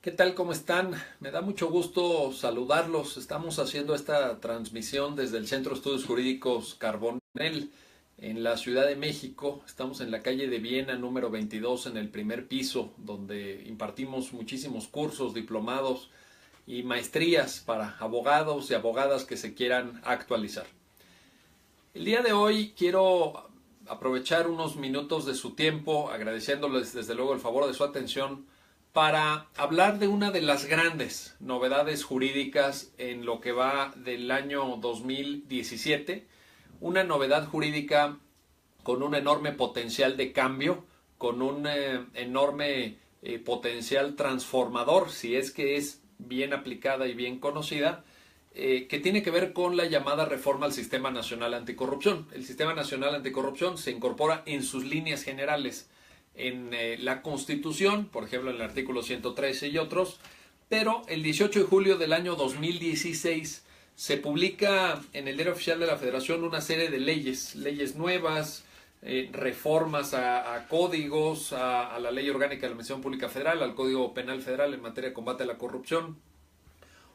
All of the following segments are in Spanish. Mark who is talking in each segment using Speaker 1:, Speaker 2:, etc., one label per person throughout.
Speaker 1: ¿Qué tal? ¿Cómo están? Me da mucho gusto saludarlos. Estamos haciendo esta transmisión desde el Centro de Estudios Jurídicos Carbonell en la Ciudad de México. Estamos en la calle de Viena número 22 en el primer piso, donde impartimos muchísimos cursos, diplomados y maestrías para abogados y abogadas que se quieran actualizar. El día de hoy quiero aprovechar unos minutos de su tiempo, agradeciéndoles desde luego el favor de su atención, para hablar de una de las grandes novedades jurídicas en lo que va del año 2017, una novedad jurídica con un enorme potencial de cambio, con un enorme potencial transformador, si es que es bien aplicada y bien conocida, que tiene que ver con la llamada reforma al Sistema Nacional Anticorrupción. El Sistema Nacional Anticorrupción se incorpora en sus líneas generales en la Constitución, por ejemplo en el artículo 113 y otros, pero el 18 de julio del año 2016 se publica en el Diario Oficial de la Federación una serie de leyes nuevas, reformas a códigos, a la Ley Orgánica de la Administración Pública Federal, al Código Penal Federal en materia de combate a la corrupción,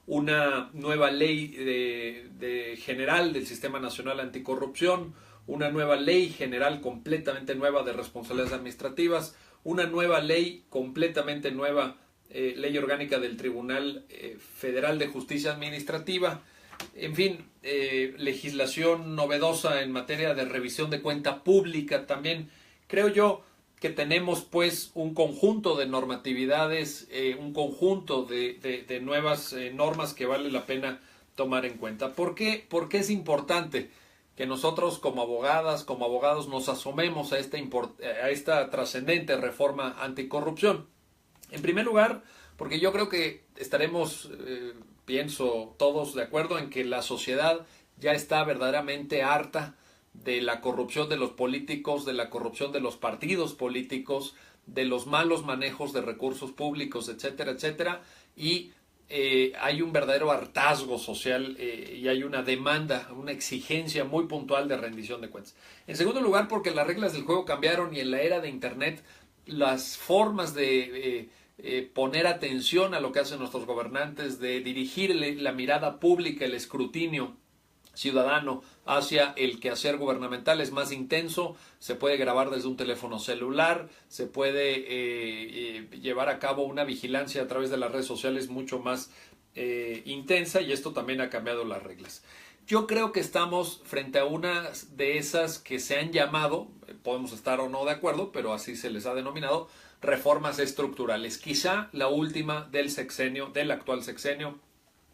Speaker 1: una nueva ley general del Sistema Nacional Anticorrupción, una nueva ley general completamente nueva de responsabilidades administrativas, una nueva ley completamente nueva, ley orgánica del Tribunal Federal de Justicia Administrativa, en fin, legislación novedosa en materia de revisión de cuenta pública también. Creo yo que tenemos pues un conjunto de normatividades, un conjunto de nuevas normas que vale la pena tomar en cuenta. ¿Por qué? Porque es importante que nosotros como abogadas, como abogados nos asomemos a esta trascendente reforma anticorrupción. En primer lugar, porque yo creo que estaremos, pienso todos de acuerdo en que la sociedad ya está verdaderamente harta de la corrupción de los políticos, de la corrupción de los partidos políticos, de los malos manejos de recursos públicos, etcétera, etcétera, y hay un verdadero hartazgo social y hay una demanda, una exigencia muy puntual de rendición de cuentas. En segundo lugar, porque las reglas del juego cambiaron y en la era de Internet las formas de poner atención a lo que hacen nuestros gobernantes, de dirigir la mirada pública, el escrutinio ciudadano hacia el quehacer gubernamental es más intenso, se puede grabar desde un teléfono celular, se puede llevar a cabo una vigilancia a través de las redes sociales mucho más intensa, y esto también ha cambiado las reglas. Yo creo que estamos frente a una de esas que se han llamado, podemos estar o no de acuerdo, pero así se les ha denominado, reformas estructurales. Quizá la última del sexenio, del actual sexenio,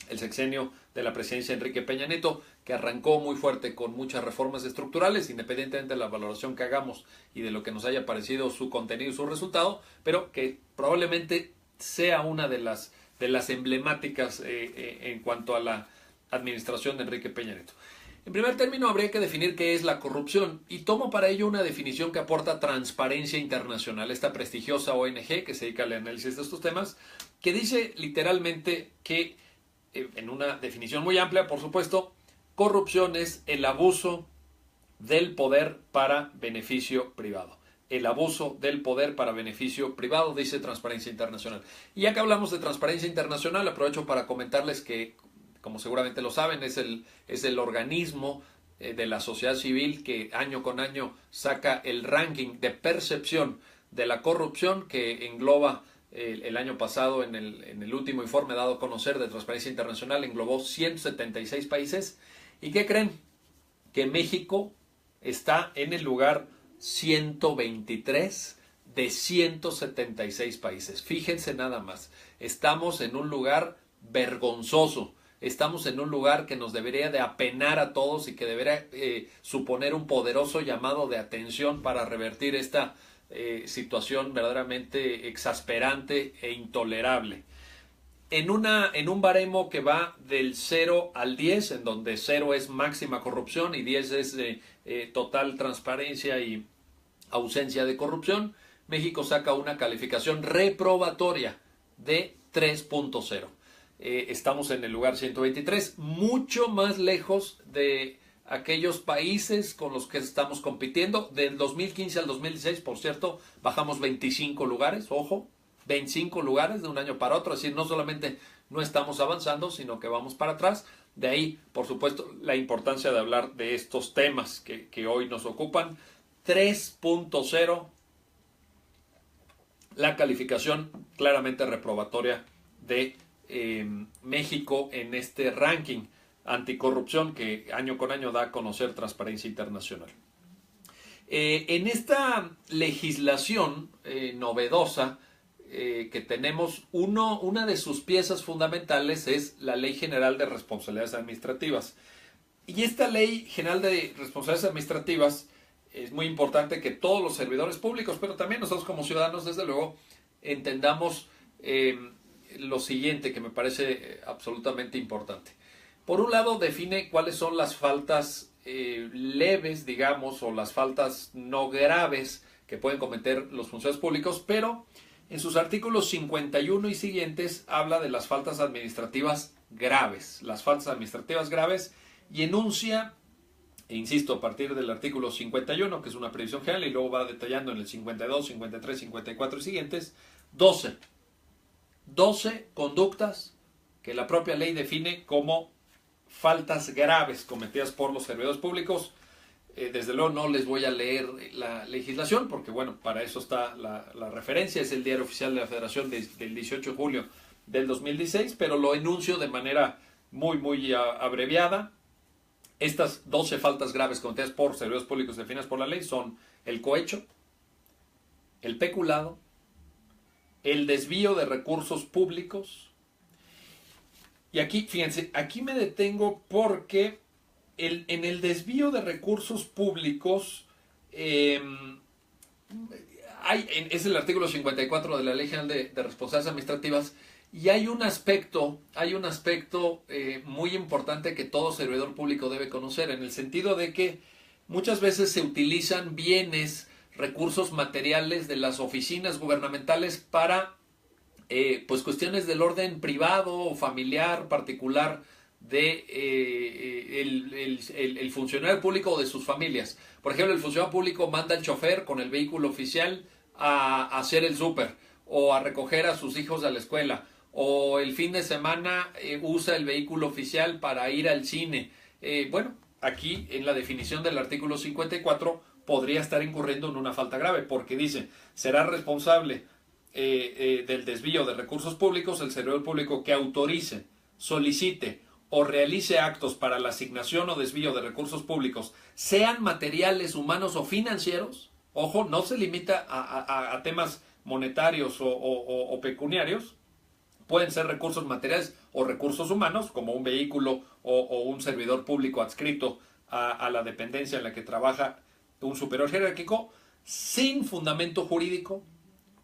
Speaker 1: el sexenio de la presidencia de Enrique Peña Nieto, que arrancó muy fuerte con muchas reformas estructurales, independientemente de la valoración que hagamos y de lo que nos haya parecido su contenido y su resultado, pero que probablemente sea una de las emblemáticas en cuanto a la administración de Enrique Peña Nieto. En primer término, habría que definir qué es la corrupción, y tomo para ello una definición que aporta Transparencia Internacional, esta prestigiosa ONG que se dedica al análisis de estos temas, que dice literalmente que, en una definición muy amplia, por supuesto, corrupción es el abuso del poder para beneficio privado. El abuso del poder para beneficio privado, dice Transparencia Internacional. Y ya que hablamos de Transparencia Internacional, aprovecho para comentarles que, como seguramente lo saben, es el organismo de la sociedad civil que año con año saca el ranking de percepción de la corrupción, que engloba el año pasado, en el último informe dado a conocer de Transparencia Internacional, englobó 176 países. ¿Y qué creen? Que México está en el lugar 123 de 176 países. Fíjense nada más. Estamos en un lugar vergonzoso. Estamos en un lugar que nos debería de apenar a todos y que debería suponer un poderoso llamado de atención para revertir esta situación verdaderamente exasperante e intolerable. En un baremo que va del 0 al 10, en donde 0 es máxima corrupción y 10 es total transparencia y ausencia de corrupción, México saca una calificación reprobatoria de 3.0. Estamos en el lugar 123, mucho más lejos de aquellos países con los que estamos compitiendo. Del 2015 al 2016, por cierto, bajamos 25 lugares, ojo, 25 lugares de un año para otro, es decir, no solamente no estamos avanzando, sino que vamos para atrás. De ahí, por supuesto, la importancia de hablar de estos temas que hoy nos ocupan. 3.0, la calificación claramente reprobatoria de México en este ranking anticorrupción que año con año da a conocer Transparencia Internacional. En esta legislación novedosa que tenemos, una de sus piezas fundamentales es la Ley General de Responsabilidades Administrativas. Y esta Ley General de Responsabilidades Administrativas es muy importante que todos los servidores públicos, pero también nosotros como ciudadanos, desde luego, entendamos lo siguiente que me parece absolutamente importante. Por un lado, define cuáles son las faltas leves, digamos, o las faltas no graves que pueden cometer los funcionarios públicos, pero en sus artículos 51 y siguientes habla de las faltas administrativas graves, y enuncia, e insisto, a partir del artículo 51, que es una previsión general, y luego va detallando en el 52, 53, 54 y siguientes, 12 conductas que la propia ley define como faltas graves cometidas por los servidores públicos. Desde luego no les voy a leer la legislación porque, bueno, para eso está la referencia, es el Diario Oficial de la Federación del 18 de julio del 2016, pero lo enuncio de manera muy abreviada. Estas 12 faltas graves cometidas por servidores públicos definidas por la ley son el cohecho, el peculado, el desvío de recursos públicos. Y aquí, fíjense, aquí me detengo porque en el desvío de recursos públicos es el artículo 54 de la Ley General de Responsabilidades Administrativas, y hay un aspecto muy importante que todo servidor público debe conocer, en el sentido de que muchas veces se utilizan bienes, recursos materiales de las oficinas gubernamentales para pues cuestiones del orden privado o familiar, particular de el funcionario público o de sus familias. Por ejemplo, el funcionario público manda al chofer con el vehículo oficial a hacer el súper o a recoger a sus hijos a la escuela, o el fin de semana usa el vehículo oficial para ir al cine. Bueno, aquí en la definición del artículo 54 podría estar incurriendo en una falta grave, porque dice, será responsable del desvío de recursos públicos el servidor público que autorice, solicite o realice actos para la asignación o desvío de recursos públicos, sean materiales, humanos o financieros. Ojo, no se limita a temas monetarios o pecuniarios. Pueden ser recursos materiales o recursos humanos, como un vehículo o un servidor público adscrito a la dependencia en la que trabaja un superior jerárquico, sin fundamento jurídico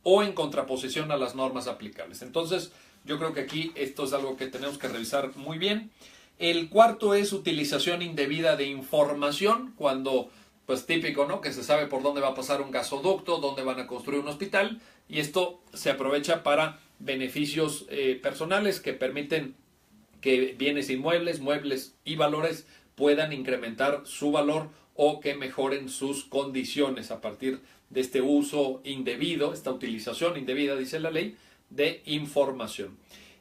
Speaker 1: o en contraposición a las normas aplicables. Entonces, yo creo que aquí esto es algo que tenemos que revisar muy bien. El cuarto es utilización indebida de información, cuando, pues típico, ¿no? Que se sabe por dónde va a pasar un gasoducto, dónde van a construir un hospital, y esto se aprovecha para beneficios personales que permiten que bienes inmuebles, muebles y valores puedan incrementar su valor o que mejoren sus condiciones a partir de este uso indebido, esta utilización indebida, dice la ley, de información.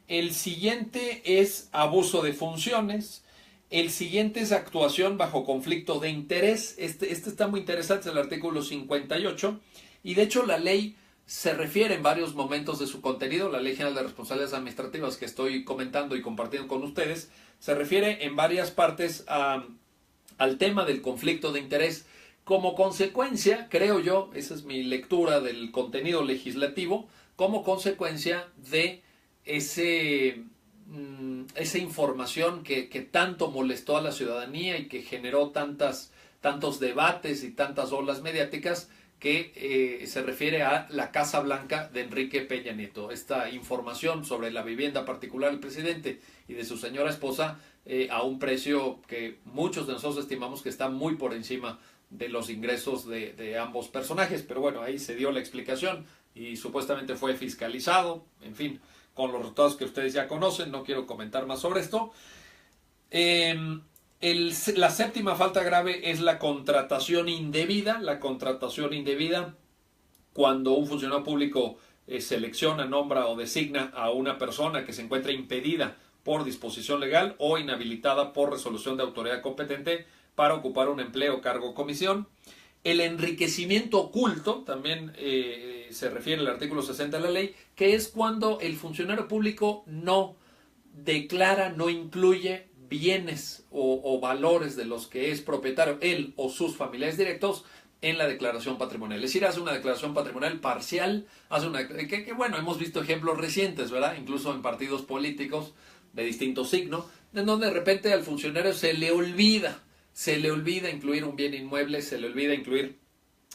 Speaker 1: El siguiente es abuso de funciones. El siguiente es actuación bajo conflicto de interés. Este está muy interesante, es el artículo 58. Y de hecho la ley se refiere en varios momentos de su contenido, la Ley General de Responsabilidades Administrativas que estoy comentando y compartiendo con ustedes, se refiere en varias partes al tema del conflicto de interés. Como consecuencia, creo yo, esa es mi lectura del contenido legislativo, como consecuencia de esa información que tanto molestó a la ciudadanía y que generó tantos debates y tantas olas mediáticas, que se refiere a la Casa Blanca de Enrique Peña Nieto. Esta información sobre la vivienda particular del presidente y de su señora esposa a un precio que muchos de nosotros estimamos que está muy por encima de los ingresos de ambos personajes. Pero bueno, ahí se dio la explicación y supuestamente fue fiscalizado, en fin, con los resultados que ustedes ya conocen. No quiero comentar más sobre esto. La séptima falta grave es la contratación indebida. La contratación indebida, cuando un funcionario público selecciona, nombra o designa a una persona que se encuentra impedida por disposición legal o inhabilitada por resolución de autoridad competente para ocupar un empleo, cargo o comisión. El enriquecimiento oculto, también se refiere al artículo 60 de la ley, que es cuando el funcionario público no declara, no incluye bienes o valores de los que es propietario él o sus familiares directos en la declaración patrimonial. Es decir, hace una declaración patrimonial parcial, hace una bueno, hemos visto ejemplos recientes, ¿verdad? Incluso en partidos políticos de distinto signo, en donde de repente al funcionario se le olvida incluir un bien inmueble, se le olvida incluir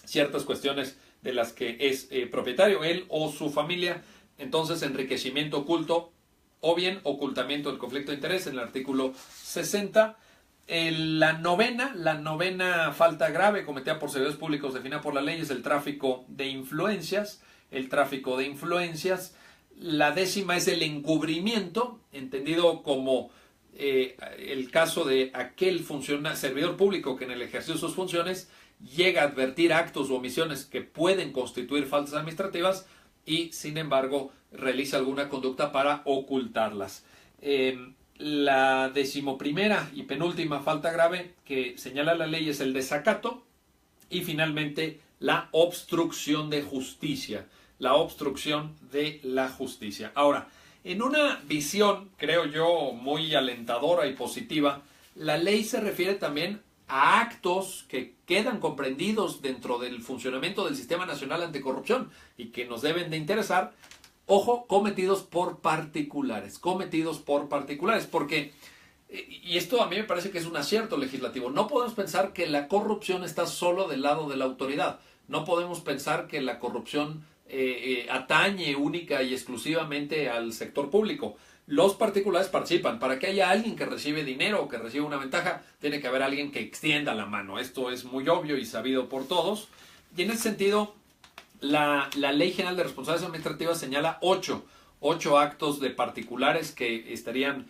Speaker 1: ciertas cuestiones de las que es propietario él o su familia. Entonces, enriquecimiento oculto o bien ocultamiento del conflicto de interés en el artículo 60. La novena falta grave cometida por servidores públicos definida por la ley es el tráfico de influencias. La 10ª es el encubrimiento, entendido como el caso de aquel servidor público que en el ejercicio de sus funciones llega a advertir actos u omisiones que pueden constituir faltas administrativas y, sin embargo, realiza alguna conducta para ocultarlas. La 11ª y penúltima falta grave que señala la ley es el desacato y, finalmente, la obstrucción de justicia. Ahora, en una visión, creo yo, muy alentadora y positiva, la ley se refiere también a actos que quedan comprendidos dentro del funcionamiento del Sistema Nacional Anticorrupción y que nos deben de interesar, ojo, cometidos por particulares, porque, y esto a mí me parece que es un acierto legislativo, no podemos pensar que la corrupción está solo del lado de la autoridad, no podemos pensar que la corrupción atañe única y exclusivamente al sector público. Los particulares participan. Para que haya alguien que recibe dinero o que reciba una ventaja, tiene que haber alguien que extienda la mano. Esto es muy obvio y sabido por todos. Y en ese sentido, la Ley General de Responsabilidades Administrativas señala 8 actos de particulares que estarían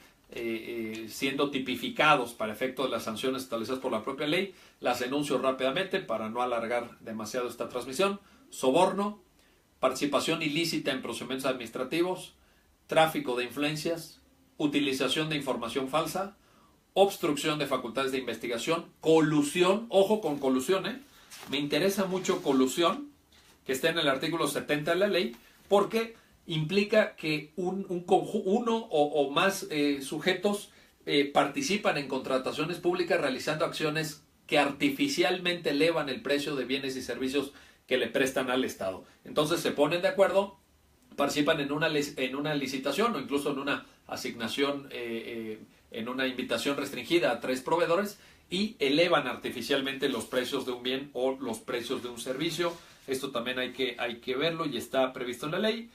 Speaker 1: siendo tipificados para efecto de las sanciones establecidas por la propia ley. Las enuncio rápidamente para no alargar demasiado esta transmisión. Soborno, participación ilícita en procedimientos administrativos, tráfico de influencias, utilización de información falsa, obstrucción de facultades de investigación, colusión, ojo con colusión, me interesa mucho colusión, que está en el artículo 70 de la ley, porque implica que uno o más sujetos participan en contrataciones públicas realizando acciones que artificialmente elevan el precio de bienes y servicios que le prestan al Estado. Entonces se ponen de acuerdo, participan en una licitación o incluso en una asignación, en una invitación restringida a 3 proveedores y elevan artificialmente los precios de un bien o los precios de un servicio. Esto también hay que verlo y está previsto en la ley.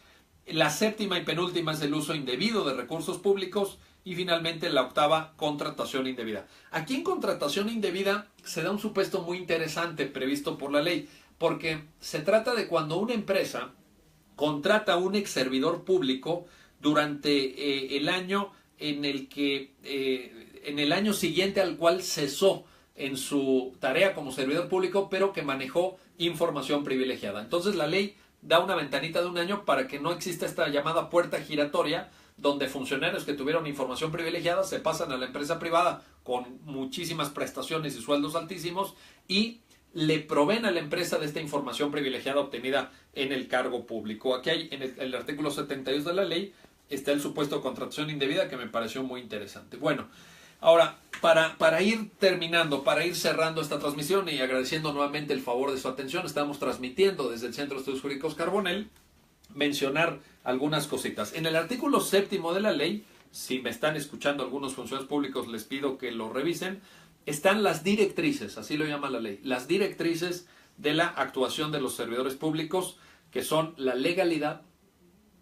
Speaker 1: La 7ª y penúltima es el uso indebido de recursos públicos y finalmente la 8ª, contratación indebida. Aquí en contratación indebida se da un supuesto muy interesante previsto por la ley, porque se trata de cuando una empresa contrata a un ex servidor público durante el año en el año siguiente al cual cesó en su tarea como servidor público, pero que manejó información privilegiada. Entonces la ley da una ventanita de un año para que no exista esta llamada puerta giratoria, donde funcionarios que tuvieron información privilegiada se pasan a la empresa privada con muchísimas prestaciones y sueldos altísimos y le proveen a la empresa de esta información privilegiada obtenida en el cargo público. Aquí hay en el artículo 72 de la ley está el supuesto de contratación indebida, que me pareció muy interesante. Bueno, ahora, para ir terminando, para ir cerrando esta transmisión y agradeciendo nuevamente el favor de su atención, estamos transmitiendo desde el Centro de Estudios Jurídicos Carbonell, mencionar algunas cositas. En el artículo 7º de la ley, si me están escuchando algunos funcionarios públicos, les pido que lo revisen, están las directrices, así lo llama la ley, las directrices de la actuación de los servidores públicos, que son la legalidad,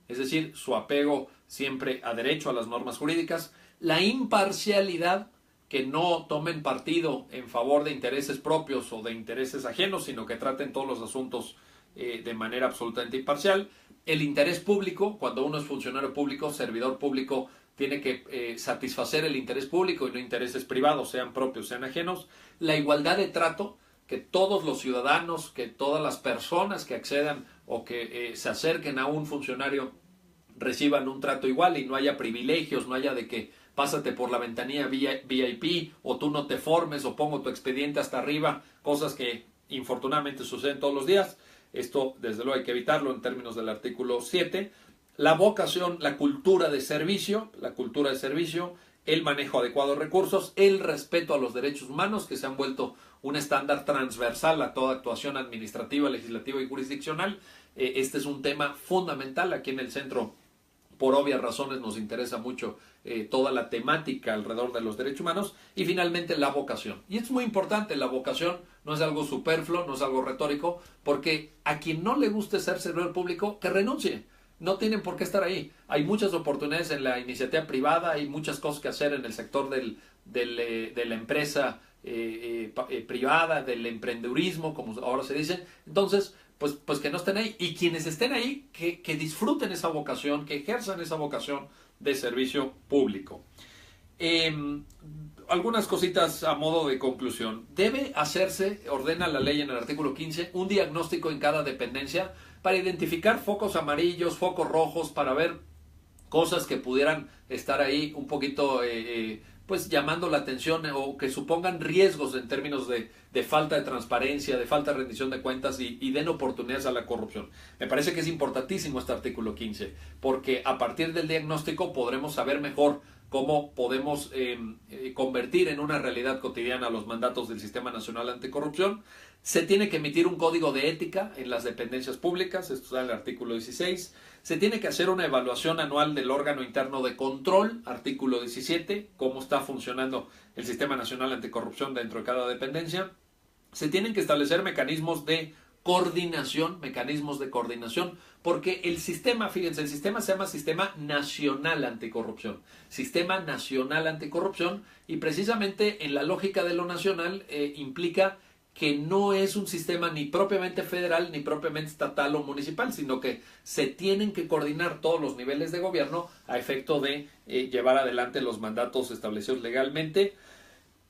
Speaker 1: es decir, su apego siempre a derecho, a las normas jurídicas, la imparcialidad, que no tomen partido en favor de intereses propios o de intereses ajenos, sino que traten todos los asuntos de manera absolutamente imparcial, el interés público, cuando uno es funcionario público, servidor público, tiene que satisfacer el interés público y no intereses privados, sean propios, sean ajenos. La igualdad de trato, que todos los ciudadanos, que todas las personas que accedan o que se acerquen a un funcionario reciban un trato igual y no haya privilegios, no haya de que pásate por la ventanilla VIP o tú no te formes o pongo tu expediente hasta arriba, cosas que infortunadamente suceden todos los días. Esto desde luego hay que evitarlo en términos del artículo 7. La vocación, la cultura de servicio, el manejo adecuado de recursos, el respeto a los derechos humanos que se han vuelto un estándar transversal a toda actuación administrativa, legislativa y jurisdiccional. Este es un tema fundamental aquí en el centro. Por obvias razones nos interesa mucho toda la temática alrededor de los derechos humanos. Y finalmente la vocación. Y es muy importante, la vocación no es algo superfluo, no es algo retórico, porque a quien no le guste ser servidor público, que renuncie. No tienen por qué estar ahí. Hay muchas oportunidades en la iniciativa privada, hay muchas cosas que hacer en el sector de la empresa privada, del emprendedurismo, como ahora se dice. Entonces, pues que no estén ahí. Y quienes estén ahí, que disfruten esa vocación, que ejerzan esa vocación de servicio público. Algunas cositas a modo de conclusión. Debe hacerse, ordena la ley en el artículo 15, un diagnóstico en cada dependencia para identificar focos amarillos, focos rojos, para ver cosas que pudieran estar ahí un poquito pues llamando la atención o que supongan riesgos en términos de falta de transparencia, de falta de rendición de cuentas y den oportunidades a la corrupción. Me parece que es importantísimo este artículo 15, porque a partir del diagnóstico podremos saber mejor cómo podemos convertir en una realidad cotidiana los mandatos del Sistema Nacional Anticorrupción. Se tiene que emitir un código de ética en las dependencias públicas, esto está en el artículo 16. Se tiene que hacer una evaluación anual del órgano interno de control, artículo 17, cómo está funcionando el Sistema Nacional Anticorrupción dentro de cada dependencia. Se tienen que establecer mecanismos de coordinación, porque el sistema, fíjense, el sistema se llama Sistema Nacional Anticorrupción, y precisamente en la lógica de lo nacional implica que no es un sistema ni propiamente federal, ni propiamente estatal o municipal, sino que se tienen que coordinar todos los niveles de gobierno a efecto de llevar adelante los mandatos establecidos legalmente.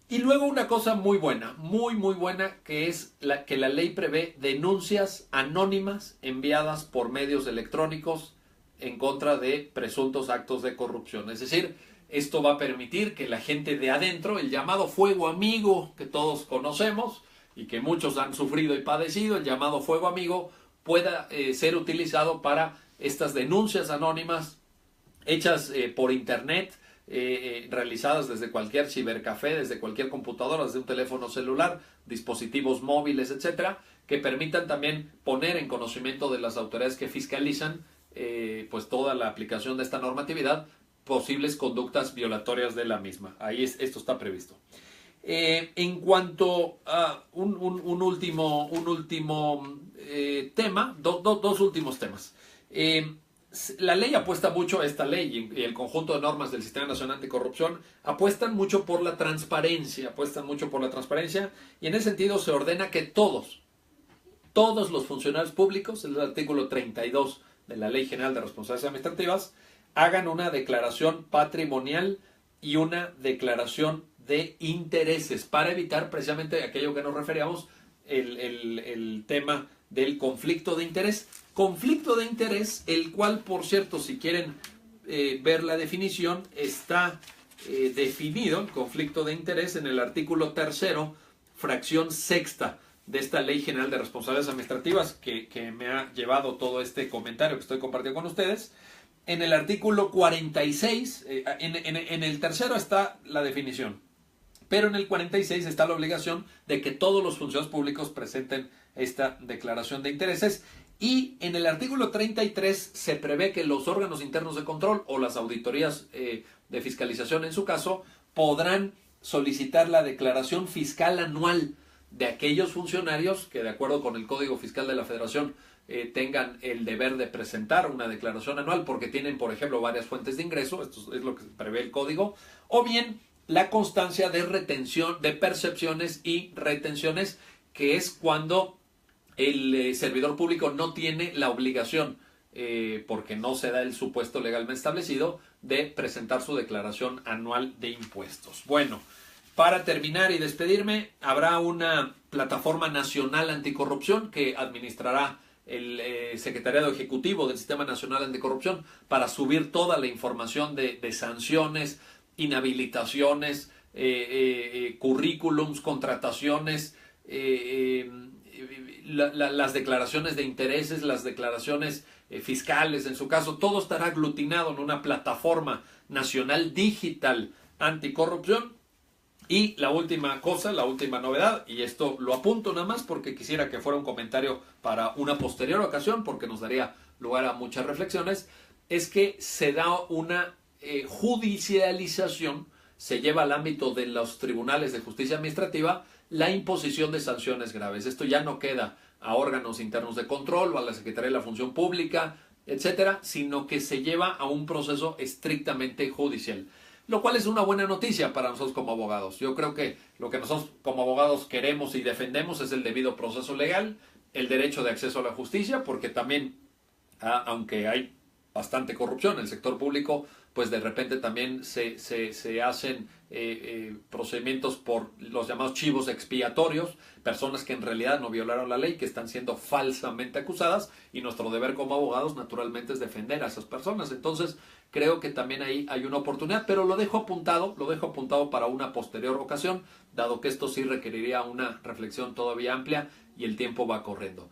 Speaker 1: Y luego una cosa muy buena, muy buena, que es que la ley prevé denuncias anónimas enviadas por medios electrónicos en contra de presuntos actos de corrupción. Es decir, esto va a permitir que la gente de adentro, el llamado fuego amigo que todos conocemos y que muchos han sufrido y padecido, el llamado fuego amigo, pueda ser utilizado para estas denuncias anónimas hechas por internet, realizadas desde cualquier cibercafé, desde cualquier computadora, desde un teléfono celular, dispositivos móviles, etcétera, que permitan también poner en conocimiento de las autoridades que fiscalizan pues toda la aplicación de esta normatividad posibles conductas violatorias de la misma. Ahí esto está previsto. En cuanto a un último tema, dos últimos temas. La ley apuesta mucho, esta ley y el conjunto de normas del Sistema Nacional Anticorrupción apuestan mucho por la transparencia, y en ese sentido se ordena que todos los funcionarios públicos, el artículo 32 de la Ley General de Responsabilidades Administrativas, hagan una declaración patrimonial y una declaración de intereses para evitar precisamente aquello que nos referíamos, el tema del conflicto de interés. Conflicto de interés, el cual, por cierto, si quieren ver la definición, está definido, el conflicto de interés, en el artículo 3º, fracción 6ª de esta Ley General de Responsabilidades Administrativas, que me ha llevado todo este comentario que estoy compartiendo con ustedes. En el artículo 46, en el 3º está la definición, pero en el 46 está la obligación de que todos los funcionarios públicos presenten esta declaración de intereses. Y en el artículo 33 se prevé que los órganos internos de control o las auditorías de fiscalización, en su caso, podrán solicitar la declaración fiscal anual de aquellos funcionarios que, de acuerdo con el Código Fiscal de la Federación, tengan el deber de presentar una declaración anual porque tienen, por ejemplo, varias fuentes de ingreso. Esto es lo que prevé el Código. O bien la constancia de retención, de percepciones y retenciones, que es cuando el servidor público no tiene la obligación, porque no se da el supuesto legalmente establecido, de presentar su declaración anual de impuestos. Bueno, para terminar y despedirme, habrá una plataforma nacional anticorrupción que administrará el Secretariado Ejecutivo del Sistema Nacional Anticorrupción para subir toda la información de sanciones, inhabilitaciones, currículums, contrataciones, las declaraciones de intereses, las declaraciones fiscales, en su caso, todo estará aglutinado en una plataforma nacional digital anticorrupción. Y la última cosa, la última novedad, y esto lo apunto nada más porque quisiera que fuera un comentario para una posterior ocasión, porque nos daría lugar a muchas reflexiones, es que se da una judicialización, se lleva al ámbito de los tribunales de justicia administrativa la imposición de sanciones graves. Esto ya no queda a órganos internos de control o a la Secretaría de la Función Pública, etcétera, sino que se lleva a un proceso estrictamente judicial. Lo cual es una buena noticia para nosotros como abogados. Yo creo que lo que nosotros como abogados queremos y defendemos es el debido proceso legal, el derecho de acceso a la justicia, porque también, aunque hay bastante corrupción en el sector público, pues de repente también se hacen procedimientos por los llamados chivos expiatorios, personas que en realidad no violaron la ley, que están siendo falsamente acusadas, y nuestro deber como abogados naturalmente es defender a esas personas. Entonces creo que también ahí hay una oportunidad, pero lo dejo apuntado para una posterior ocasión, dado que esto sí requeriría una reflexión todavía amplia y el tiempo va corriendo.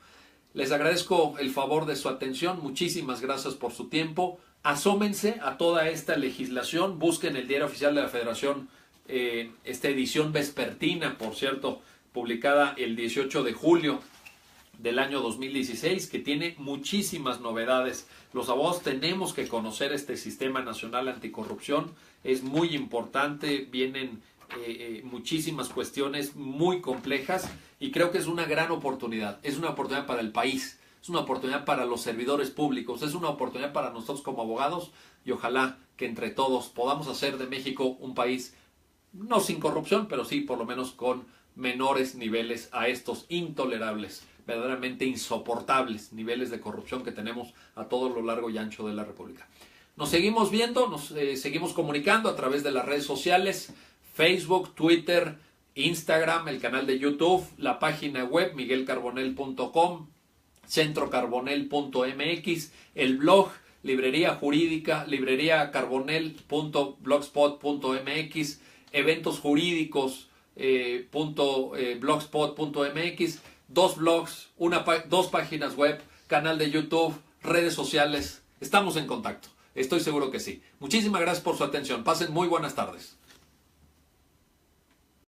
Speaker 1: Les agradezco el favor de su atención, muchísimas gracias por su tiempo. Asómense a toda esta legislación, busquen el Diario Oficial de la Federación, esta edición vespertina, por cierto, publicada el 18 de julio del año 2016, que tiene muchísimas novedades. Los abogados tenemos que conocer este Sistema Nacional Anticorrupción, es muy importante, vienen muchísimas cuestiones muy complejas y creo que es una gran oportunidad, es una oportunidad para el país. Es una oportunidad para los servidores públicos, es una oportunidad para nosotros como abogados y ojalá que entre todos podamos hacer de México un país no sin corrupción, pero sí por lo menos con menores niveles a estos intolerables, verdaderamente insoportables niveles de corrupción que tenemos a todo lo largo y ancho de la República. Nos seguimos viendo, nos seguimos comunicando a través de las redes sociales, Facebook, Twitter, Instagram, el canal de YouTube, la página web miguelcarbonell.com, centrocarbonell.mx, el blog librería jurídica, libreriacarbonell.blogspot.mx, eventos jurídicos .blogspot.mx, dos blogs, dos páginas web, canal de YouTube, redes sociales. Estamos en contacto. Estoy seguro que sí. Muchísimas gracias por su atención. Pasen muy buenas tardes.